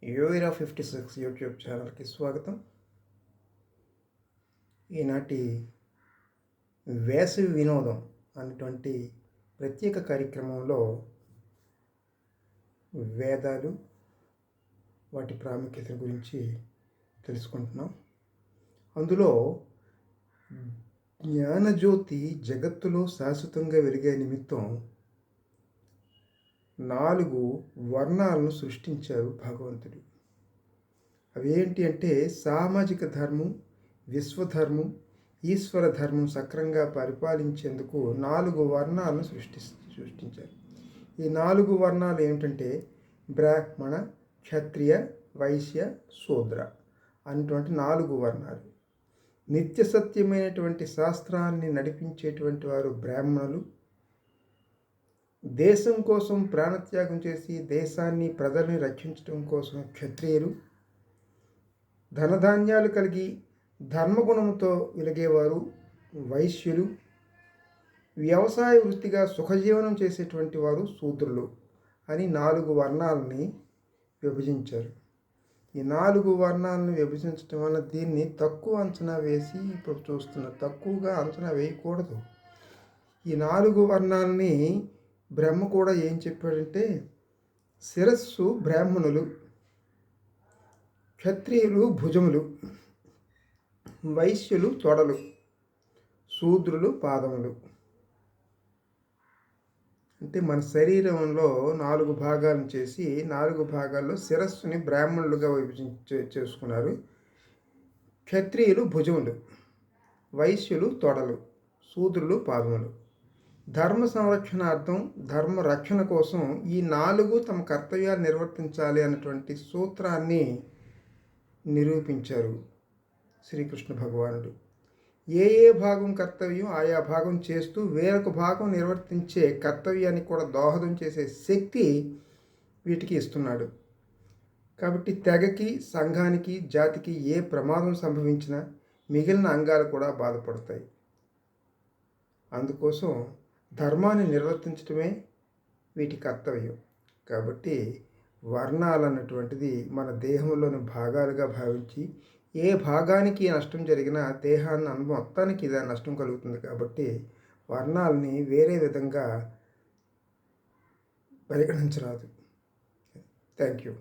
యూఎరా 56 YouTube ఛానల్కి స్వాగతం. ఈనాటి వేసవి వినోదం అనేటువంటి ప్రత్యేక కార్యక్రమంలో వేదాలు, వాటి ప్రాముఖ్యత గురించి తెలుసుకుంటున్నాం. అందులో జ్ఞానజ్యోతి జగత్తులో శాశ్వతంగా వెలిగే నిమిత్తం 4 వర్ణాలను సృష్టించారు భగవంతుడు. అవి ఏంటి అంటే సామాజిక ధర్మం, విశ్వధర్మం, ఈశ్వర ధర్మం సక్రంగా పరిపాలించేందుకు 4 వర్ణాలను సృష్టించారు. ఈ 4 వర్ణాలు ఏమిటంటే బ్రాహ్మణ, క్షత్రియ, వైశ్య, శూద్ర అనేటువంటి 4 వర్ణాలు. నిత్య సత్యమైనటువంటి శాస్త్రాన్ని నడిపించేటువంటి వారు బ్రాహ్మణులు, దేశం కోసం ప్రాణత్యాగం చేసి దేశాన్ని, ప్రజల్ని రక్షించడం కోసం క్షత్రియులు, ధనధాన్యాలు కలిగి ధర్మగుణంతో వెలిగేవారు వైశ్యులు, వ్యవసాయ వృత్తిగా సుఖజీవనం చేసేటువంటి వారు శూద్రులు అని 4 వర్ణాలని విభజించారు. ఈ 4 వర్ణాలను విభజించడం వల్ల దీన్ని తక్కువ అంచనా వేసి ఇప్పుడు తక్కువగా అంచనా వేయకూడదు. ఈ 4 వర్ణాలని బ్రహ్మ కూడా ఏం చెప్పాడంటే శిరస్సు బ్రాహ్మణులు, క్షత్రియులు భుజములు, వైశ్యులు తొడలు, శూద్రులు పాదములు. అంటే మన శరీరంలో 4 భాగాలను చేసి 4 భాగాల్లో శిరస్సుని బ్రాహ్మణులుగా చేసుకున్నారు. క్షత్రియులు భుజములు, వైశ్యులు తొడలు, శూద్రులు పాదములు. ధర్మ సంరక్షణార్థం, ధర్మ రక్షణ కోసం ఈ 4 తమ కర్తవ్యాలు నిర్వర్తించాలి అన్నటువంటి సూత్రాన్ని నిరూపించారు శ్రీకృష్ణ భగవానుడు. ఏ భాగం కర్తవ్యం ఆయా భాగం చేస్తూ వేరొక భాగం నిర్వర్తించే కర్తవ్యానికి కూడా దోహదం చేసే శక్తి వీటికి ఇస్తున్నాడు. కాబట్టి తెగకి, సంఘానికి, జాతికి ఏ ప్రమాదం సంభవించినా మిగిలిన అంగాలు కూడా బాధపడతాయి. అందుకోసం ధర్మాన్ని నిర్వర్తించడమే వీటి కర్తవ్యం. కాబట్టి వర్ణాలు అన్నటువంటిది మన దేహంలోని భాగాలుగా భావించి ఏ భాగానికి నష్టం జరిగినా దేహాన్ని మొత్తానికి ఇదే నష్టం కలుగుతుంది. కాబట్టి వర్ణాలని వేరే విధంగా పరిగణించరాదు. Thank you.